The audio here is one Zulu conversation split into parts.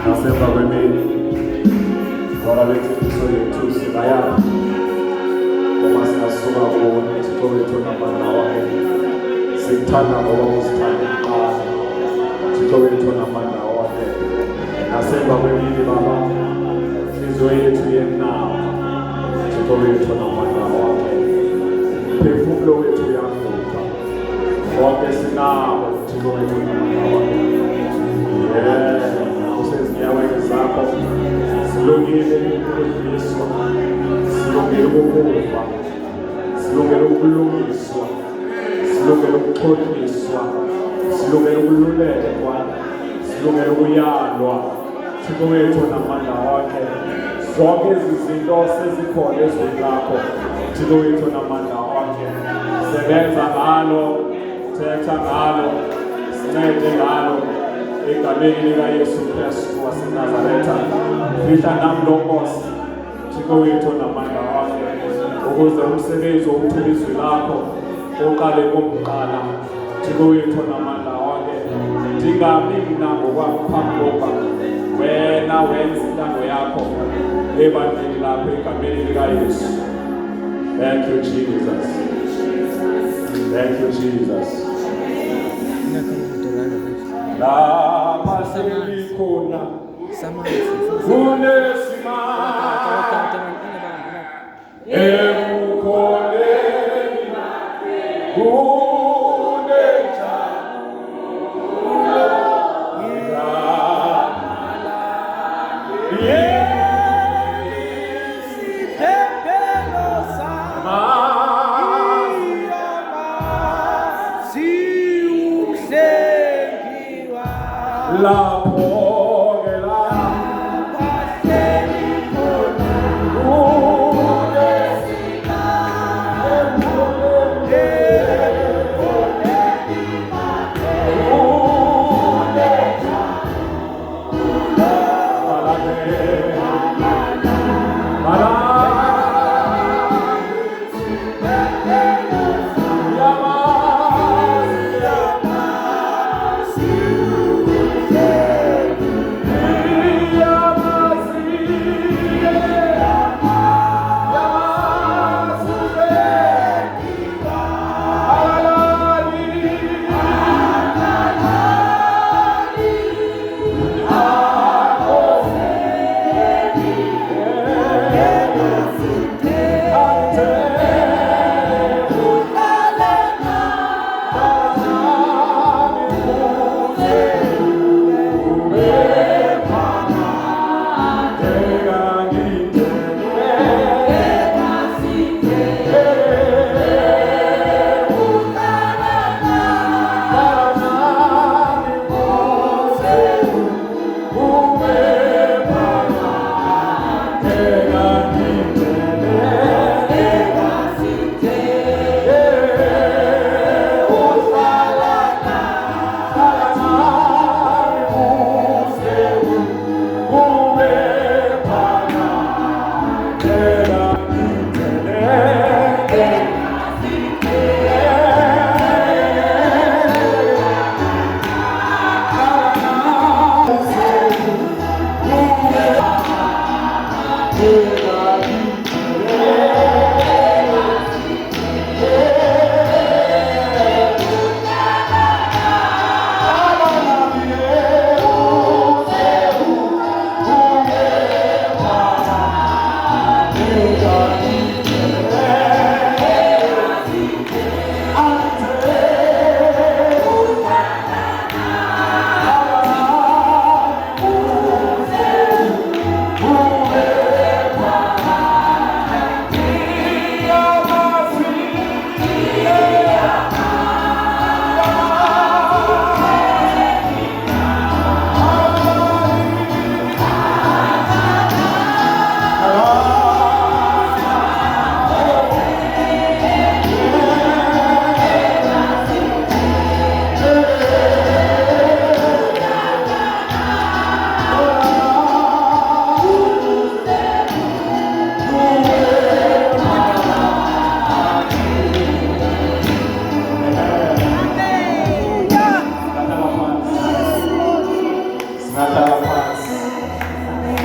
nasemva kwemini ngoba beqiniso yethu singayaphi uma singasuka kuwo Thixo wethu namandla wakhe sikuthanda ngoba usithanda kuqala Thixo wethu namandla wakhe nasemva kwemini Baba inhliziyo yethu yenawo Thixo wethu namandla wakhe umphefumulo wethu uyavuka wonke sinawo Thixo wethu namandla wakhe usezinyaweni zakho silungile ukudliswa silungile ukufa silungile ukulungiswa silungile ukuxoxiswa silungile ukululekwa silungile ukuyalwa Thixo wethu namandla wakhe zonke izinto sezikhona ezweni lakho Thixo wethu namandla wakhe sebenza ngalo thetha ngalo sincede ngalo egameni likaYesu Kristu waseNazaretha fihla namlo Nkosi Thixo wethu namandla wakhe ukuze umsebenzi wokuthulizwi lakho oqale kokuqala Thixo wethu namandla wakhe ndingabi ngokwakuphambuka wena wenza intando yakho ebantwini lakho egameni likaYesu. Thank you Jesus. Thank you Jesus. Lapha selikhona kunesimanga ekukholeni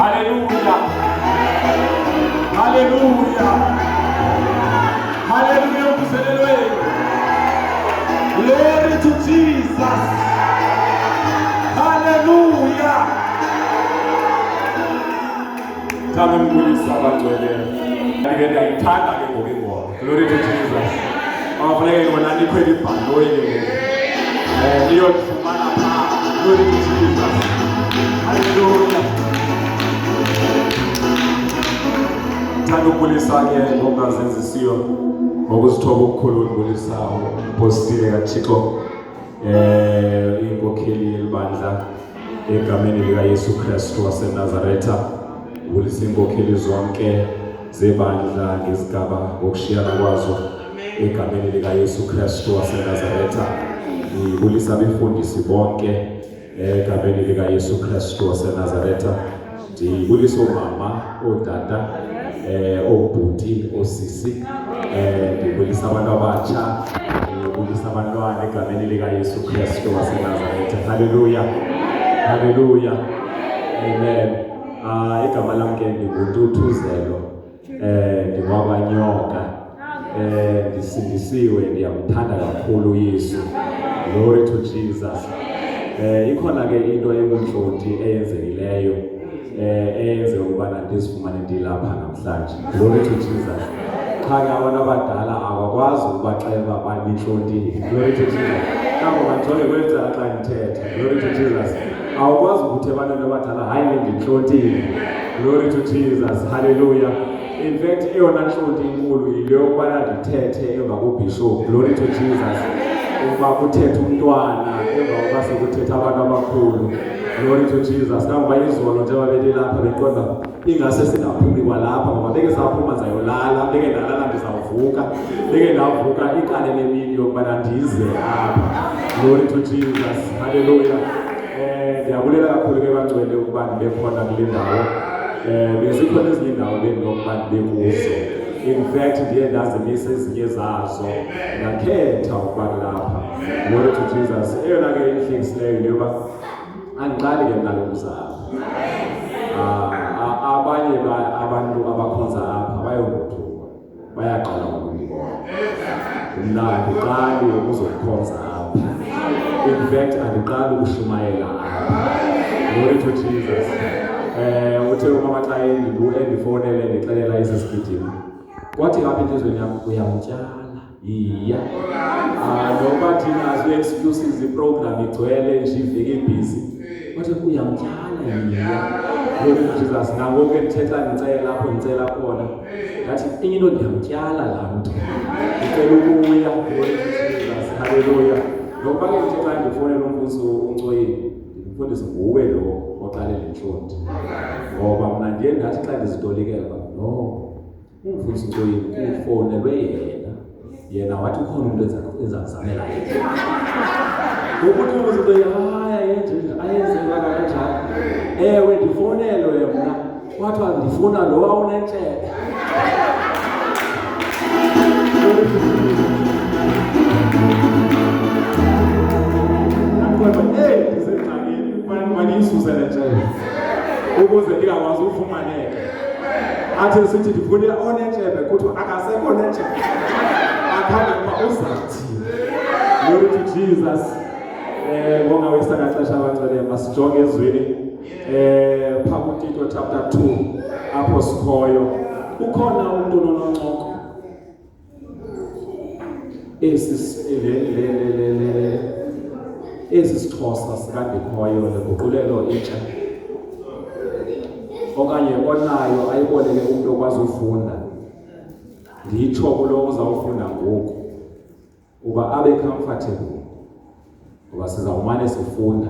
Hallelujah. Hallelujah. Hallelujah. Glory to Jesus. Hallelujah. Tami mbulisa abagcwele. Ngeke ngithanda ke ngokingoma. Glory to Jesus. Afanele ngona nikhwela ibhalo yini. Liyofumana pha. Glory to Jesus. Hallelujah. Thanda ukubulisa ke ngokungazenzisiyo ngokuzithoba okukhulu ukubulisa umpostile kaThixo inkokheli elibandla egameni lika Yesu Kristu waseNazaretha ubulisa inkokheli zonke zebandla ngezigaba ngokushiyana kwazo egameni lika Yesu Kristu waseNazaretha ubulisa abefundisi bonke egameni lika Yesu Kristu waseNazaretha ndibulisa omama otata obhuti osisi ndibulisa abantu abatsha ndibulisa abantwana egameni lika Yesu Kristu waseNazaretha. Hallelujah. Hallelujah. Amen. Igama lami ke ndinguNtuthuzelo ndingwabanyoka ndisindisiwe ndiyamthanda kakhulu uYesu. Glory to Jesus. Ikhona ke into ebunhlonti eyenzekileyo eyenze ukubana ndisifumane ndilapha namhlanje. Glory to Jesus. Cha ke abantu abadala abakwazi ukubaxela baninhlonti. Glory to Jesus. Kanti manje kwenza xa ngithetha. Glory to Jesus. Awukwazi ukuthi abantu abadala hayi ndinhlontile. Glory to Jesus. Hallelujah. In fact eyona nhlonti inkulu yile ukubana ndithethe emva koBishop. Glory to Jesus. Uba kuthetha umntwana emva kokuba sekuthetha abantu abakhulu. Glory to Jesus. Njengoba izolo nje babeli lapha beqonda ingase singaphumi kwalapha ngoba beke saphuma sayolala beke ndalala ndizawuvuka beke ndavuka ikale lemini yokubana ndize apha. Glory to Jesus. Hallelujah. Ndiyabulela kakhulu ke bangcwele ukuba ndibe khona kule ndawo. Bezikhona ezinye indawo bendinokuba ndibe kuzo. In fact ndiye ndazimisa ezinye zazo ngakhetha ukuba lapha. Glory to Jesus. Eyona ke inhlekisileyo leyoba angiqali ke nalo kuzapha. Abanye abantu abakhonza apha bayongothuka bayaqala ukungibona. Mina andiqali ukuzokhonza apha. In fact andiqali ukushumayela apha. Glory to Jesus. Uthe umama xa endifonele ndixelela isisigidimi kwathi ngapha enhlizweni yam uyamtyala iya noba thina siwe-excuses iprogram igcwele nje iveke ibhizi wathi uyamtyala iya. Glory to Jesus. Nangoku ndithetha ndicela apho ndicela khona ngathi enye into ndiyamtyala laa mntu ndicela ukuya. Glory to Jesus. Hallelujah. Nokuba ke ndithetha ndifonela umfundisi uNcoyini ndimfundise nguwe lo oqalela intlonti ngoba mna ndiye ndathi xa ndizitolikela no umfundisi uNcoyini ufonelwe yena wathi ukhona umuntu ezakuzamela yena ukuthi umuntu ayenzeka kanjani. Ewe ndifonelwe mna kwathiwa ndifuna lo awunentshebe. Ndisengxakini maniyisuzele ntshebe ukuze ndingakwazi ufumaneka. Athi sithi ndifunela onentshebe kuthiwa akasekho nentshebe akhange ukuba uzathi. Glory to Jesus. Bonga wesakaxesha abangcwele masijonge ezweni phaa kuTito chapter 2 apho sikhoyo ukhona umuntu nononcoko esi sixhosa sikandikhoyo leguqulelo intsha okanye onayo ayiboleke umuntu okwazi ufunda nditsho kulo uzawufunda ngoku uba abe comfortable ngoba sizawumane sifunda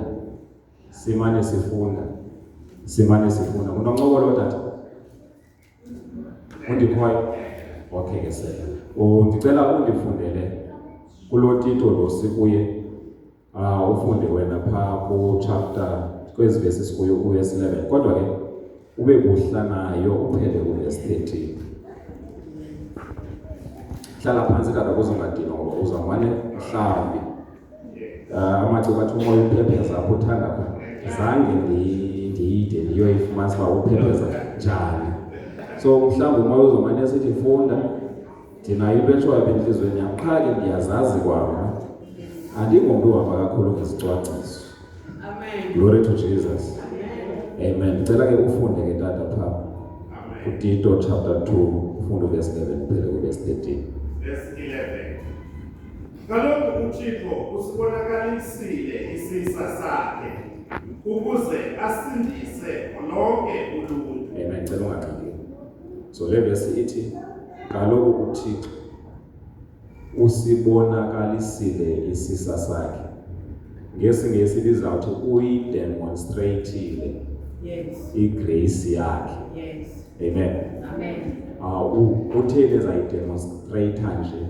simane sifunda unoncoko lo tata undikhoyo okay ke sele ndicela undifundele kulo Tito lo sikuye ufunde wena phaa ku chapter kwezi verses kuyo uverse 11 kodwa ke ube buhla nayo uphele uverse 13. Hlala phansi kade kuzongadina ngoba uzawumane mhlawumbi amaciko athi umoya uphepheza apho uthanda khona zange ndiyide uyoyifumanisa uba uphepheza njani. So mhlawumbi uma uzomane sithi funda ndinayo into etshoyo apha entliziyweni yam, qha ke ndiyazazi kwam andingomntu uhamba kakhulu ngesicwangciso. Glory to Jesus. Amen. Ndicela ke ufunde ke tata phaa kuTito chapter 2 ufunde verse 11 uphele kuverse 13. Verse 11. Kaloku uThixo usibonakalisile isisa sakhe ukuze asindise lonke uluntu. Amen. Ngicela ungaqheli. So le verse ithi kaloku uThixo usibonakalisile isisa sakhe. NgesiNgesi lizawuthi uyidemonstratile. Yes. Igrace yakhe. Yes. Amen. Amen. Utheni ezayidemonstrate nje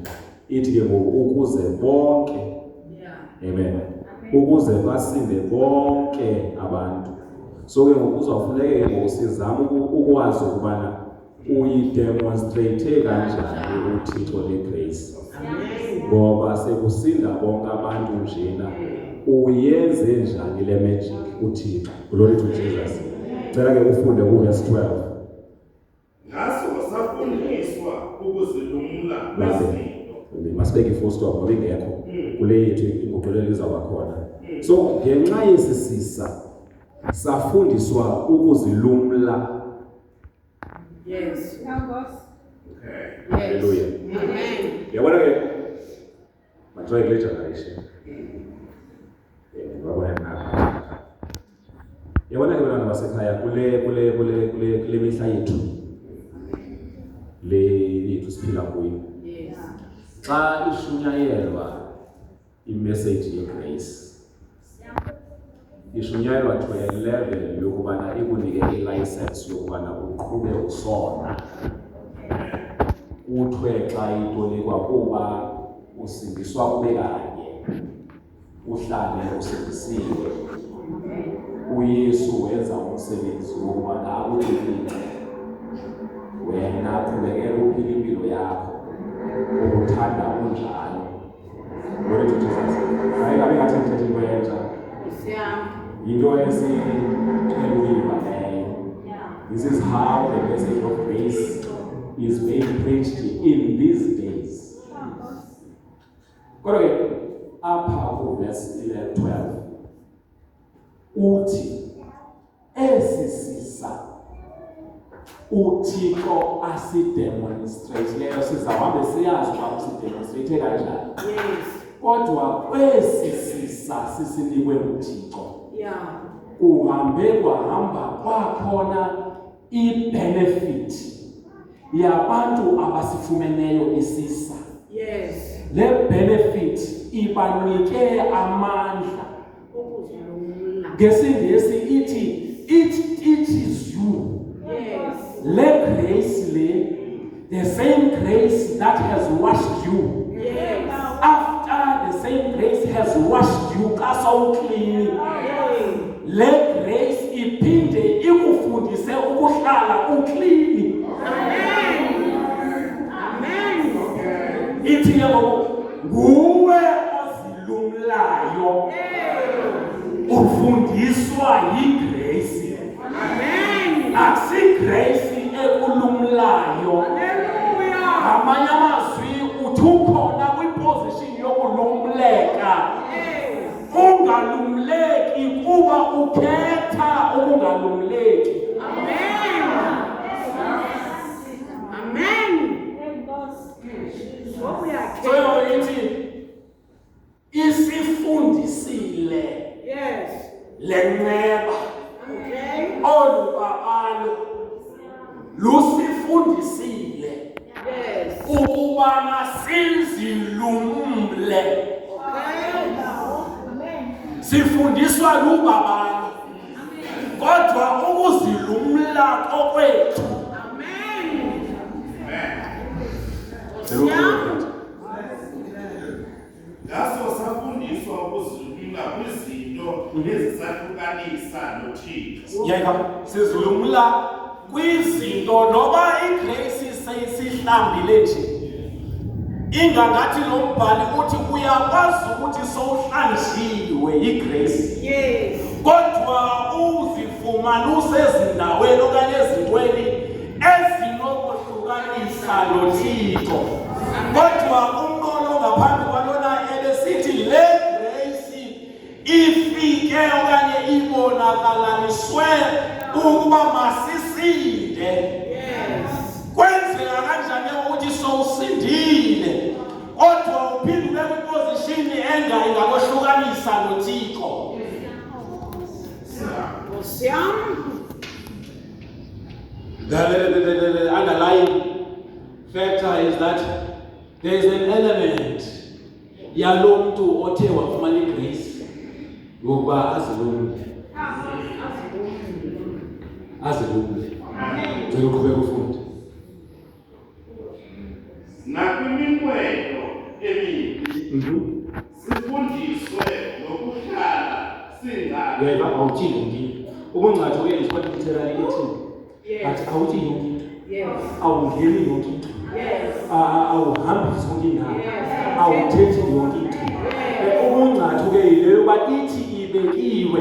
ithi ke ngoku ukuze bonke. Yeah. Amen. Ukuze basinde bonke abantu. So ke ngoku uzawufuneka ke ngoku sizama ukwazi ukubana uyidemonstrate kanjani uThixo legrace. Ngoba sekusinda bonke abantu njena uyenze njani le magic uThixo. Glory to Jesus. Cela ke ufunde kuverse 12. Ngaso wasafundiswa ukuzilumla kwezinto. Masibeke full stop ngoba ingekho kule yethu inguqulelo izawuba khona. So ngenxa yesisisa safundiswa ukuzilumla. Yes. Okay. Hallelujah. Amen. Yabona ke matry kule generation. Wabona nakho. Yabona ke bantwana basekhaya kule mihla yethu. Le yethu siphila kuyo. Yes. Xa ishunyayelwa imessage yegrace. Ishunyayelwa to a level yokubana ikunike ilicense yokubana uqhube usona. Kuthiwe xa itolikwa kuba usindiswa kube kanye. Uhlale usindisiwe. UYesu wenza umsebenzi wokubana akulice. Wena qhubekela uphila impilo yakho. Ukuthanda unjalo. Glory to Jesus. Ayikabe ngathi ngithethe into entsha. Into esixelulile leyo. This is how the message of grace is being preached in these days. Kodwa ke apha ku verse 12 uthi esisisa uThixo asidemonstrate leyo sizawuhambe siyazi uba usidemonstrate kanjani. Yes. Kodwa kwesisisa sisinikwe uThixo. Yeah. Kuhambe kwahamba kwakhona i-benefit yabantu abasifumeneyo isisa. Yes. Le benefit ibanike amandla. Ukuzilumla. NgesiNgesi ithi it teaches you. Yes. Le grace the same grace that has washed you. Yes. After the same grace has washed you, kaso clean. Le grace iphinde ikufundise ukuhlala uclean. Amen. Amen. Ithi ke nguwe ozilumlayo. Ufundiswa yigrace. Amen. Akusi grace ekulumlayo. Hallelujah. Amanye amazwi uthi ukhona kwiposition yokulumleka. Ungalumleki kuba ukhetha ukungalumleki. Amen. Amen. So ithi isifundisile Yes. lenceba Okay. olubabalo lusifundisile Yes. ukubana sizilumle. Sifundiswa lubabalo kodwa ukuzilumla kokwethu. Amen. Ngaso safundiswa ukuzilumla kwizinto ezisahlukanisa noThixo. Yeka sizilumla kwizinto noba igrace seyisihlambile nje. Ingangathi lo mbhali uthi uyakwazi ukuthi sowuhlanjiwe igrace. Yes. Kodwa ulifumana usezindaweni okanye ezintweni ezinokuhlukanisa noThixo. Kodwa umqolo ngaphambi kwalona ebesithi le grace ifike okanye ibonakaliswe ukuba masisinde. Kwenzeka kanjani ukuthi sowusindile kodwa uphinde ube kwiposition engakohlukanisa noThixo? The underlying factor is that there is an element yalo muntu othe wafumana igrace yokuba azilumle. Ngicela uqhubeke ufunde. Nakwiminqweno emibi sifundiswe nokuhlala singale. Yeba awuthini yonke. Ubungcatho ke isiphathe literally ethi. But awuthini yonke. Yes. Awungeni yonke into. Yes. Awuhambi zonke indawo. Awuthethi yonke into. Ubungcatho ke yileyo uba ithi ibekiwe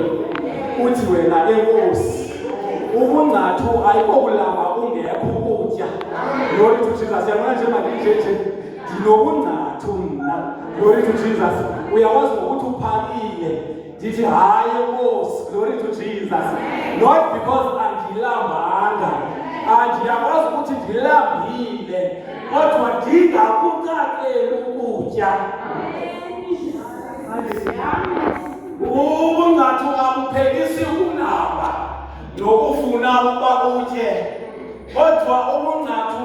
uthi wena enkosi. Ubungcatho ayikokulamba ungekho ukutya. Glory to Jesus. Yabona nje manje ndinobungcatho mna. Glory to Jesus. Uyawazi ngokuthi uphakile. Ndithi hayi enkosi. Glory to Jesus. Not because andilambanga. Andiyakwazi ukuthi ndilambile. Kodwa ndingakukakeli ukutya. Ubungcatho abuphekisi ukulamba nokufuna ukuba utye. Kodwa ubungcatho